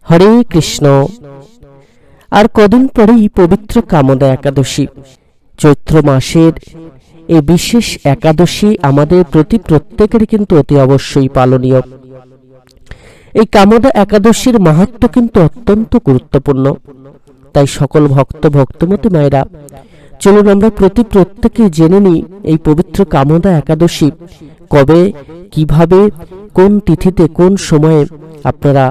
হরে কৃষ্ণ। আর কদিন পরেই পবিত্র কামদা একাদশী। চৈত্র মাসের এই বিশেষ একাদশী আমাদের প্রতি প্রত্যেকেরই কিন্তু অতি অবশ্যই পালনীয়। এই কামদা একাদশীর মাহাত্ম্য কিন্তু অত্যন্ত গুরুত্বপূর্ণ। তাই সকল ভক্তমতী মায়েরা, চলুন আমরা প্রত্যেকে জেনে নিই এই পবিত্র কামদা একাদশী কবে, কিভাবে, কোন তিথিতে, কোন সময়ে আপনারা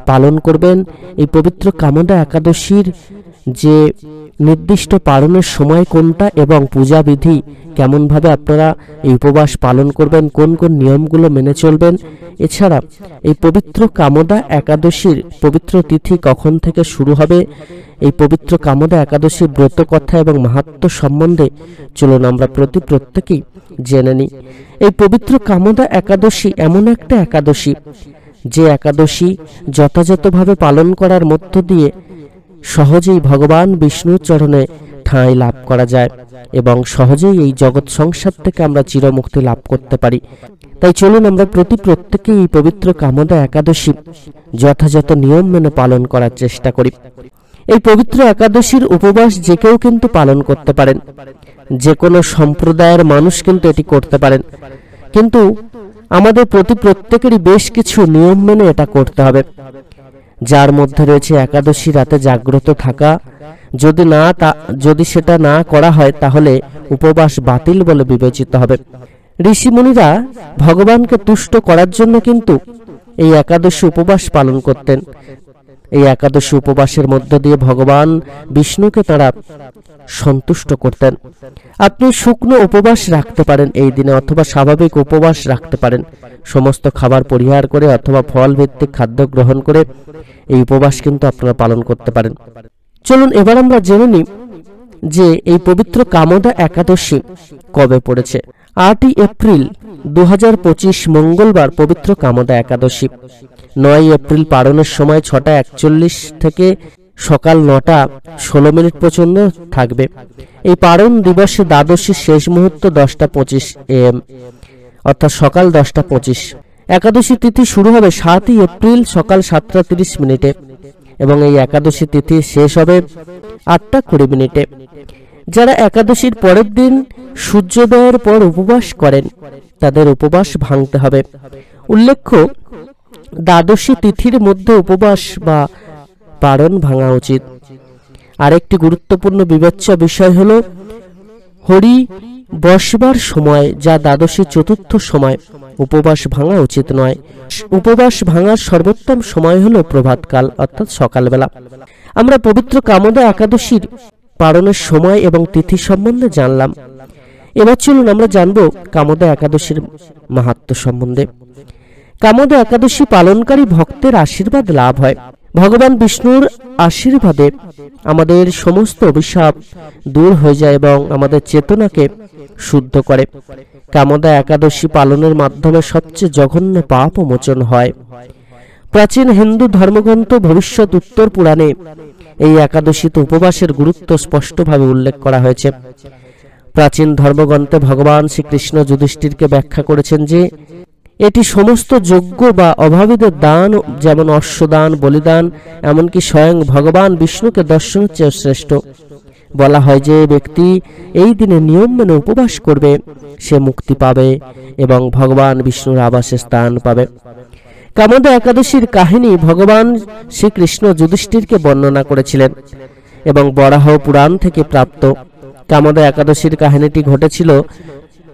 পালন করবেন। এই পবিত্র কামদা একাদশীর যে নির্দিষ্ট পালনের সময় কোনটা এবং পূজা বিধি কেমনভাবে আপনারা এই উপবাস পালন করবেন, কোন কোন নিয়মগুলো মেনে চলবেন, এছাড়া এই পবিত্র কামদা একাদশীর পবিত্র তিথি কখন থেকে শুরু হবে, এই পবিত্র কামদা একাদশীর ব্রত কথা এবং মাহাত্ম্য সম্বন্ধে চলুন আমরা প্রত্যেকেই জেনে নিই। এই পবিত্র কামদা একাদশী এমন একটা একাদশী যে একাদশী যথাযথভাবে পালন করার মধ্য দিয়ে সহজেই ভগবান বিষ্ণুর চরণে ঠাঁই লাভ করা যায় এবং সহজেই এই জগৎ সংসার থেকে আমরা চিরমুক্তি লাভ করতে পারি। তাই চলুন আমরা প্রত্যেকেই এই পবিত্র কামদা একাদশী যথাযথ নিয়ম মেনে পালন করার চেষ্টা করি। এই পবিত্র একাদশীর উপবাস যে কেউ কিন্তু পালন করতে পারেন, যে কোনো সম্প্রদায়ের মানুষ কিন্তু এটি করতে পারেন, কিন্তু আমাদের প্রত্যেকেরই বেশ কিছু নিয়ম মেনে এটা করতে হবে, যার মধ্যে রয়েছে একাদশী রাতে জাগ্রত থাকা। যদি সেটা না করা হয় তাহলে উপবাস বাতিল বলে বিবেচিত হবে। ঋষিমুনিরা ভগবানকে তুষ্ট করার জন্য কিন্তু এই একাদশী উপবাস পালন করতেন। এই একাদশী উপবাসের মধ্য দিয়ে ভগবান বিষ্ণুকে তারা সন্তুষ্ট করতেন। আপনি শুকনো উপবাস রাখতে পারেন এই দিনে, অথবা স্বাভাবিক উপবাস রাখতে পারেন, সমস্ত খাবার পরিহার করে অথবা ফল ভিত্তিক খাদ্য গ্রহণ করে এই উপবাস কিন্তু আপনারা পালন করতে পারেন। চলুন এবার আমরা জেনে নিই যে এই পবিত্র কামদা একাদশী কবে পড়েছে। 8 এপ্রিল 2025 মঙ্গলবার পবিত্র কামদা একাদশী। 9 এপ্রিল পালনের সময় 6:41 থেকে সকাল 9:16 পর্যন্ত থাকবে। এই পালন দিবসে দ্বাদশীর শেষ মুহূর্ত 10:25 AM, অর্থাৎ সকাল 10:25। একাদশী তিথি শুরু হবে 7 এপ্রিল সকাল 7:30 এবং এই একাদশী তিথি শেষ হবে 8:20। যারা একাদশীর পরের দিন সূর্যোদয়ের পর উপবাস করেন তাদের উপবাস ভাঙতে হবে। উল্লেখ্য, দ্বাদশী তিথির মধ্যে উপবাস বা পালন ভাঙা উচিত। আরেকটি গুরুত্বপূর্ণ বিবেচ্য বিষয় হলো হরি বসবার সময়, যা দ্বাদশী চতুর্থ সময়, উপবাস ভাঙা উচিত নয়। উপবাস ভাঙার সর্বোত্তম সময় হলো প্রভাতকাল, অর্থাৎ সকালবেলা। আমরা পবিত্র কামদা একাদশীর পালনের সময় এবং তিথি সম্বন্ধে জানলাম। এবার চলুন আমরা জানব কামদা একাদশীর মাহাত্ম্য সম্বন্ধে। কামদা একাদশী পালনকারী ভক্তের আশীর্বাদ লাভ হয়। ভগবান বিষ্ণুর আশীর্বাদে আমাদের সমস্ত অভিশাপ দূর হয়ে যায় এবং আমাদের চেতনাকে শুদ্ধ করে। কামদা একাদশী পালনের মাধ্যমে সবচেয়ে জঘন্য পাপ মোচন হয়। প্রাচীন হিন্দু ধর্মগ্রন্থ ভবিষ্যৎ উত্তর পুরাণে এই একাদশীতে উপবাসের গুরুত্ব স্পষ্টভাবে উল্লেখ করা হয়েছে। প্রাচীন ধর্মগ্রন্থে ভগবান শ্রীকৃষ্ণ যুধিষ্ঠিরকে ব্যাখ্যা করেছেন যে এটি সমস্ত যজ্ঞ বা অভাবীদের দান, যেমন অশ্বদান, বলিদান, এমনকি স্বয়ং ভগবান বিষ্ণুকে দর্শনের চেয়ে শ্রেষ্ঠ। বলা হয় যে ব্যক্তি এই দিনে নিয়ম মেনে উপবাস করবে সে মুক্তি পাবে এবং ভগবান বিষ্ণুর আবাসে স্থান পাবে। কামদা একাদশীর কাহিনী ভগবান শ্রীকৃষ্ণ যুধিষ্ঠিরকে বর্ণনা করেছিলেন এবং বরাহ পুরাণ থেকে প্রাপ্ত। কামদা একাদশীর কাহিনীটি ঘটেছিল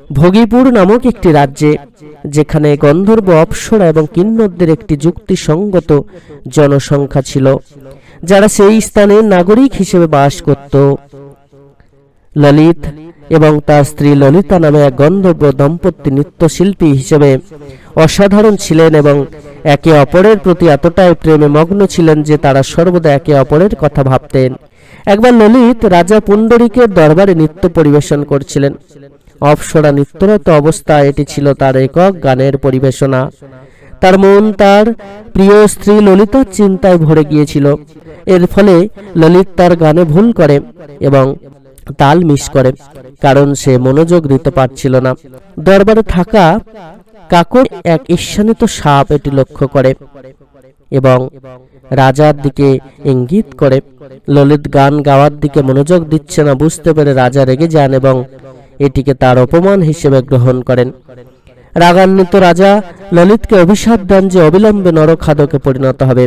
ভোগীপুর নামক একটি রাজ্যে, যেখানে গন্ধর্ব, অপ্সরা এবং কিন্নরদের একটি যুক্তিসঙ্গত জনসংখ্যা ছিল, যারা সেই স্থানের নাগরিক হিসেবে বাস করত। ললিত এবং তার স্ত্রী ললিতা নামে এক গন্ধর্ব দম্পতি নৃত্যশিল্পী হিসেবে অসাধারণ ছিলেন এবং একে অপরের প্রতি এতটাই প্রেমে মগ্ন ছিলেন যে তারা সর্বদা একে অপরের কথা ভাবতেন। একবার ললিত রাজা পুণ্ডরীকের দরবারে নৃত্য পরিবেশন করছিলেন। অপ্সরা নৃত্যরত অবস্থায় এটি ছিল তার একক গানের পরিবেশনা। তার মন তার প্রিয় স্ত্রী ললিতার চিন্তায় ভরে গিয়েছিল। এর ফলে ললিত তার গানে ভুল করে এবং তাল মিস করে, কারণ সে মনোযোগ দিতে পারছিল না। দরবারে থাকা কাকর এক ঈর্ষান্বিত সাপ এটি লক্ষ্য করে এবং রাজার দিকে ইঙ্গিত করে। ললিত গান গাওয়ার দিকে মনোযোগ দিচ্ছে না বুঝতে পেরে রাজা রেগে যান এবং এটিকে তার অপমান হিসেবে গ্রহণ করেন। রাগান্বিত রাজা ললিতকে অভিশাপ দেন যে অবিলম্বে নরখাদকে পরিণত হবে,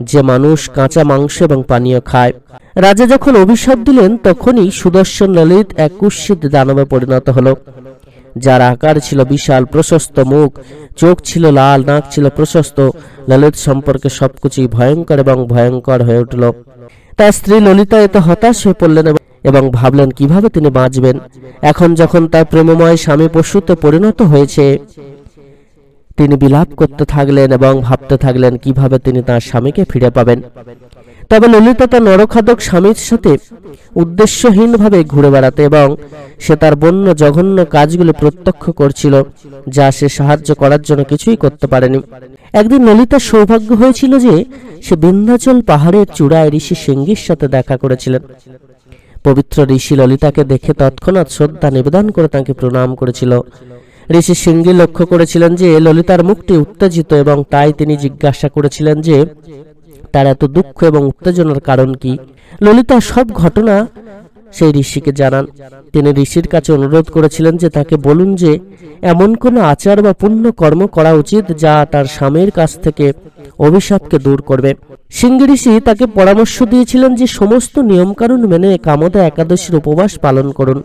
যে মানুষ কাঁচা মাংস এবং পানীয় খায়। রাজা যখন অভিশাপ দিলেন তখনই সুদর্শন ললিত এক কুৎসিত দানবে পরিণত হলো, যার আকার ছিল বিশাল, প্রশস্ত মুখ, চোখ ছিল লাল, নাক ছিল প্রশস্ত। ললিত সম্পর্কে সবকিছুই ভয়ঙ্কর এবং ভয়ঙ্কর হয়ে উঠল। তার স্ত্রী ললিতা এত হতাশ হয়ে পড়লেন এবং ভাবলেন কিভাবে তিনি বাঁচবেন। এখন যখন তার প্রেমময় স্বামী পশুতে পরিণত হয়েছে, তিনি বিলাপ করতে থাকলেন এবং ভাবতে থাকলেন কিভাবে তিনি তার স্বামীকে ফিরে পাবেন। তবে ললিতা তার নরখাদক স্বামীর সাথে উদ্দেশ্যহীনভাবে ঘুরে বেড়াতে এবং সে তার বন্য জঘন্য কাজগুলো প্রত্যক্ষ করছিল, যা সে সাহায্য করার জন্য কিছুই করতে পারেনি। একদিন ললিতার সৌভাগ্য হয়েছিল যে সে বিন্ধ্যাচল পাহাড়ের চূড়ায় ঋষি সিংহীর সাথে দেখা করেছিলেন। পবিত্র ঋষি ললিতাকে দেখে তৎক্ষণাৎ শ্রদ্ধা নিবেদন করে তাকে প্রণাম করেছিল। ঋষি সিংহী লক্ষ্য করেছিলেন যে ললিতার মুখটি উত্তেজিত এবং তাই তিনি জিজ্ঞাসা করেছিলেন যে তার এত দুঃখ এবং উত্তেজনার কারণ কি। ললিতা সব ঘটনা সেই ঋষিকে জানান। তিনি ঋষির কাছে অনুরোধ করেছিলেন যে তাকে বলুন যে এমন কোনো আচার বা পুণ্য কর্ম করা উচিত যা তার স্বামীর কাছ থেকে অভিশাপকে দূর করবে। সিংহ ঋষি তাকে পরামর্শ দিয়েছিলেন যে সমস্ত নিয়মকানুন মেনে কামদা একাদশীর উপবাস পালন করুন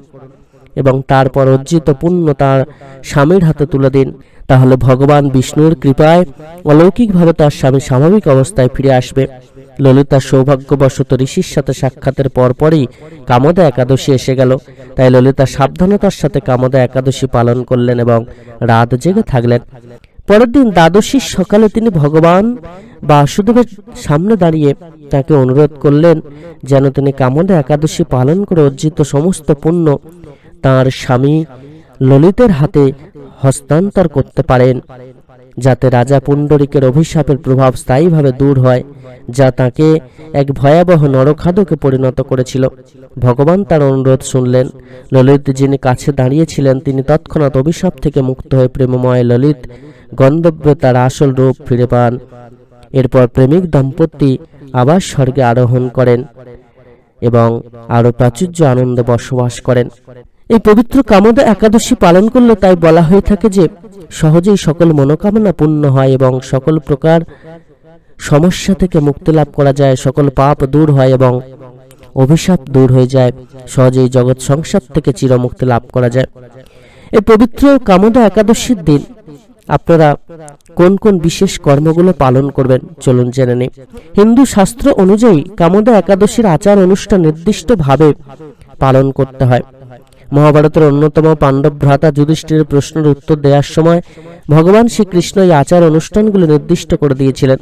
এবং তারপর অর্জিত পুণ্য তার স্বামীর হাতে তুলে দিন। তাহলে ভগবান বিষ্ণুর কৃপায় অলৌকিকভাবে তার স্বামী স্বাভাবিক অবস্থায় ফিরে আসবে। ললিতা সৌভাগ্যবশত ঋষির সাথে সাক্ষাতের পরপরই কামদা একাদশী এসে গেল। তাই ললিতা সাবধানতার সাথে কামদা একাদশী পালন করলেন এবং রাত জেগে থাকলেন। পরের দিন দ্বাদশীর সকালে তিনি ভগবান বাসুদেবের সামনে দাঁড়িয়ে তাকে অনুরোধ করলেন যেন তিনি কামদা একাদশী পালন করে অর্জিত সমস্ত পুণ্য তার স্বামী ললিতের হাতে হস্তান্তর করতে পারেন, যাতে রাজা পুণ্ডরিকের অভিশাপের প্রভাব স্থায়ীভাবে দূর হয়, যা তাকে এক ভয়াবহ নরখাদকে পরিণত করেছিল। ভগবান তার অনুরোধ শুনলেন। ললিত যিনি কাছে দাঁড়িয়েছিলেন তিনি তৎক্ষণাৎ অভিশাপ থেকে মুক্ত হয়ে প্রেমময় ললিত গন্ধব্যে তার আসল রূপ ফিরে পান। এরপর প্রেমিক দম্পতি আবার স্বর্গে আরোহণ করেন এবং আরো প্রাচুর্য আনন্দে বসবাস করেন। এই পবিত্র কামদা একাদশী পালন করলে তাই বলা হয়ে থাকে যে সহজেই সকল মনোকামনা পূর্ণ হয় এবং সকল প্রকার সমস্যা থেকে মুক্তি লাভ করা যায়, সকল পাপ দূর হয় এবং অভিশাপ দূর হয়ে যায়, সহজেই জগৎ সংসার থেকে চিরমুক্তি লাভ করা যায়। এই পবিত্র কামদা একাদশীর দিন আপনারা কোন কোন বিশেষ কর্মগুলো পালন করবেন চলুন জেনে নিই। হিন্দু শাস্ত্র অনুযায়ী কামদা একাদশীর আচার অনুষ্ঠান নির্দিষ্টভাবে পালন করতে হয়। মহাভারতের অন্যতম পাণ্ডব ভ্রাতা যুধিষ্ঠিরের প্রশ্নের উত্তর দেওয়ার সময় ভগবান শ্রীকৃষ্ণ এই আচার অনুষ্ঠানগুলো নির্দিষ্ট করে দিয়েছিলেন।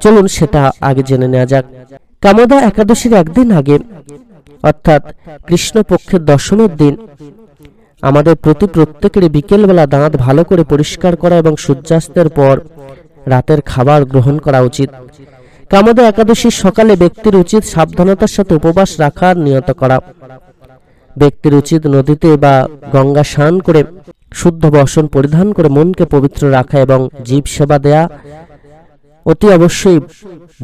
চলুন সেটা আগে জেনে নেওয়া যাক। কামদা একাদশীর একদিন আগে অর্থাৎ কৃষ্ণপক্ষের দশমের দিন আমাদের প্রত্যেকের বিকেলবেলা দাঁত ভালো করে পরিষ্কার করা এবং সূর্যাস্তের পর রাতের খাবার গ্রহণ করা উচিত। কামদা একাদশীর সকালে ব্যক্তির উচিত সাবধানতার সাথে উপবাস রাখার নিয়ত করা। ব্যক্তির উচিত নদীতে বা গঙ্গা স্নান করে শুদ্ধ বসন পরিধান করে মনকে পবিত্র রাখা এবং জীব সেবা দেয়া, অতি অবশ্যই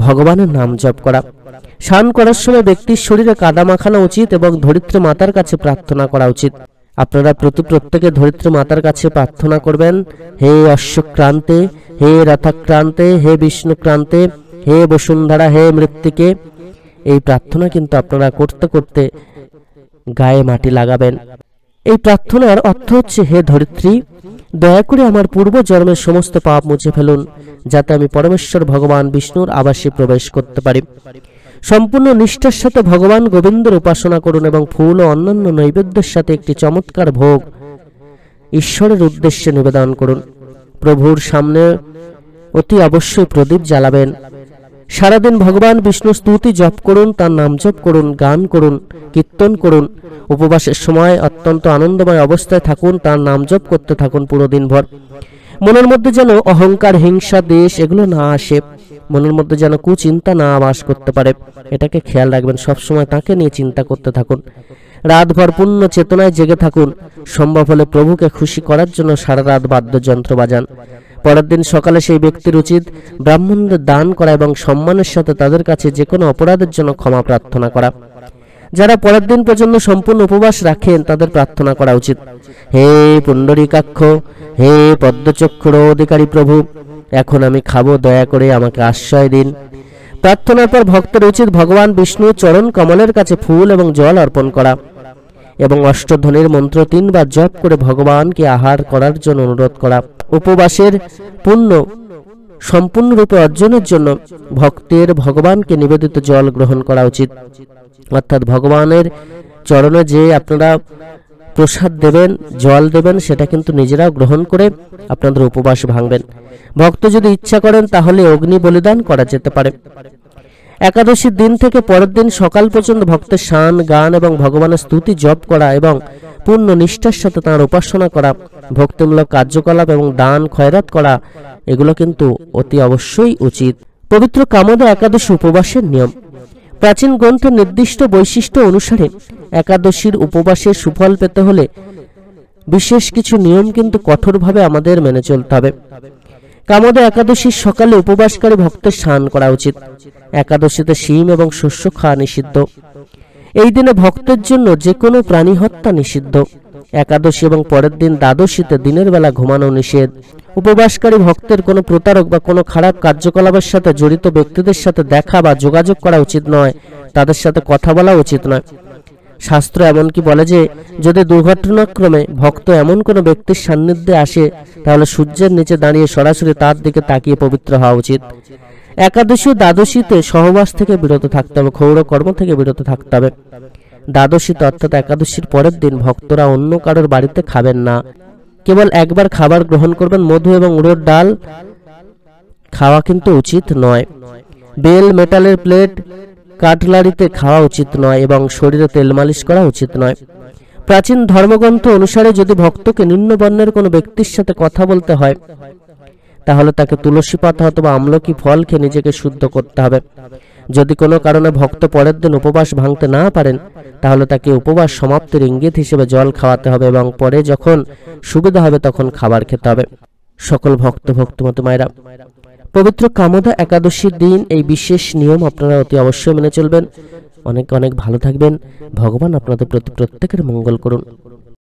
ভগবানের নাম জপ করা। স্নান করার সময় ব্যক্তির শরীরে কাদা মাখানো উচিত এবং ধরিত্রী মাতার কাছে প্রার্থনা করা উচিত। আপনারা প্রত্যেকে ধরিত্রী মাতার কাছে প্রার্থনা করবেন, হে অশ্বক্রান্তে, হে রথক্রান্তে, হে বিষ্ণুক্রান্তে, হে বসুন্ধরা, হে মৃত্তিকে। এই প্রার্থনা কিন্তু আপনারা করতে করতে গায়ে মাটি লাগাবেন। এই প্রার্থনার অর্থ হচ্ছে, হে ধরিত্রী, দয়া করে আমার পূর্ব জন্মের সমস্ত পাপ মুছে ফেলুন, যাতে আমি পরমেশ্বর ভগবান বিষ্ণুর আবাসে প্রবেশ করতে পারি। সম্পূর্ণ নিষ্ঠার সাথে ভগবান গোবিন্দের উপাসনা করুন এবং ফুল ও অন্যান্য নৈবেদ্যের সাথে একটি চমৎকার ভোগ ঈশ্বরের উদ্দেশ্যে নিবেদন করুন। প্রভুর সামনে অতি অবশ্যই প্রদীপ জ্বালাবেন। সারাদিন ভগবান বিষ্ণু স্তুতি জপ করুন, তার নাম জপ করুন, গান করুন, কীর্তন করুন। উপবাসের সময় অত্যন্ত আনন্দময় অবস্থায় থাকুন, তার নাম জপ করতে থাকুন পুরো দিনভর। মনের মধ্যে যেন অহংকার, হিংসা, দেশ এগুলো না আসে, মনের মধ্যে যেন কুচিন্তা না বাস করতে পারে, এটাকে খেয়াল রাখবেন। সবসময় তাকে নিয়ে চিন্তা করতে থাকুন। রাতভর পূর্ণ চেতনায় জেগে থাকুন। সম্ভব হলে প্রভুকে খুশি করার জন্য সারা রাত বাদ্যযন্ত্র বাজান। পরের দিন সকালে সেই ব্যক্তির উচিত ব্রাহ্মণদের দান করা এবং সম্মানের সাথে তাদের কাছে যে কোনো অপরাধের জন্য ক্ষমা প্রার্থনা করা। যারা পরের দিন পর্যন্ত সম্পূর্ণ উপবাস রাখেন তাদের প্রার্থনা করা উচিত, হে পুণ্ডরীকাক্ষ, হে পদ্মচক্ষুর অধিকারী প্রভু, এখন আমি খাবো, দয়া করে আমাকে আশ্রয় দিন। প্রার্থনার পর ভক্তের উচিত ভগবান বিষ্ণুর চরণ কমলের কাছে ফুল এবং জল অর্পণ করা এবং অষ্টধ্বনির মন্ত্র 3 বার জপ করে ভগবানকে আহার করার জন্য অনুরোধ করা। উপবাসের পুণ্য সম্পূর্ণরূপে অর্জনের জন্য ভক্তের ভগবানকে নিবেদিত জল গ্রহণ করা উচিত, অর্থাৎ ভগবানের চরণে যে আপনারা প্রসাদ দেবেন, জল দেবেন, সেটা কিন্তু নিজেরাও গ্রহণ করে আপনাদের উপবাস ভাঙবেন। ভক্ত যদি ইচ্ছা করেন তাহলে অগ্নি বলিদান করা যেতে পারে। একাদশীর দিন থেকে পরের দিন সকাল পর্যন্ত ভক্তের শান গান এবং ভগবানের স্তুতি জপ করা এবং পূর্ণ নিষ্ঠার সাথে তাঁর উপাসনা করা, ভক্তিমূলক কার্যকলাপ এবং দান খয়রাত করা, এগুলো কিন্তু অতি অবশ্যই উচিত। পবিত্র কামদা একাদশী উপবাসের নিয়ম। প্রাচীন গ্রন্থের নির্দিষ্ট বৈশিষ্ট্য অনুসারে একাদশীর উপবাসের সুফল পেতে হলে বিশেষ কিছু নিয়ম কিন্তু কঠোরভাবে আমাদের মেনে চলতে হবে। কামদা একাদশীর সকালে উপবাসকারী ভক্তের স্নান করা উচিত। একাদশীতে শিম এবং শস্য খাওয়া নিষিদ্ধ। এই দিনে ভক্তের জন্য যে কোনো প্রাণী হত্যা নিষিদ্ধ। একাদশী এবং পরের দিন দ্বাদশীতে দিনের বেলা ঘুমানো নিষেধ। উপবাসকারী ভক্তের কোনো প্রতারক বা কোনো খারাপ কার্যকলাপের সাথে জড়িত ব্যক্তিদের সাথে দেখা বা যোগাযোগ করা উচিত নয়, তাদের সাথে কথা বলা উচিত নয়। শাস্ত্র এমনকি বলে যে যদি দুর্ঘটনাক্রমে ভক্ত এমন কোনো ব্যক্তির সান্নিধ্যে আসে তাহলে সূর্যের নিচে দাঁড়িয়ে সরাসরি তার দিকে তাকিয়ে পবিত্র হওয়া উচিত। একাদশী ও দ্বাদশীতে সহবাস থেকে বিরত থাকতে হবে, ক্ষৌর কর্ম থেকে বিরত থাকতে হবে। দ্বাদশীতে অর্থাৎ একাদশীর পরের দিন ভক্তরা অন্য কারোর বাড়িতে খাবেন না, কেবল একবার খাবার গ্রহণ করবেন। মধু এবং উড়োর ডাল খাওয়া কিন্তু উচিত নয়। বেল, মেটালের প্লেট, কাটলারিতে খাওয়া উচিত নয় এবং শরীরে তেল মালিশ করা উচিত নয়। প্রাচীন ধর্মগ্রন্থ অনুসারে যদি ভক্তকে নিম্ন বর্ণের কোনো ব্যক্তির সাথে কথা বলতে হয় তাহলে তাকে তুলসী পাতা অথবা আমলকি ফল খেয়ে নিজেকে শুদ্ধ করতে হবে। যদি কোনো কারণে ভক্ত পরের দিন উপবাস ভাঙতে না পারেন তাহলে তাকে উপবাস সমাপ্তির ইঙ্গিত হিসেবে জল খাওয়াতে হবে এবং পরে যখন সুবিধা হবে তখন খাবার খেতে হবে। সকল ভক্তমতী মায়েরা, পবিত্র কামদা একাদশীর দিন এই বিশেষ নিয়ম আপনারা অতি অবশ্যই মেনে চলবেন। অনেক অনেক ভালো থাকবেন। ভগবান আপনাদের প্রতি প্রত্যেকের মঙ্গল করুন।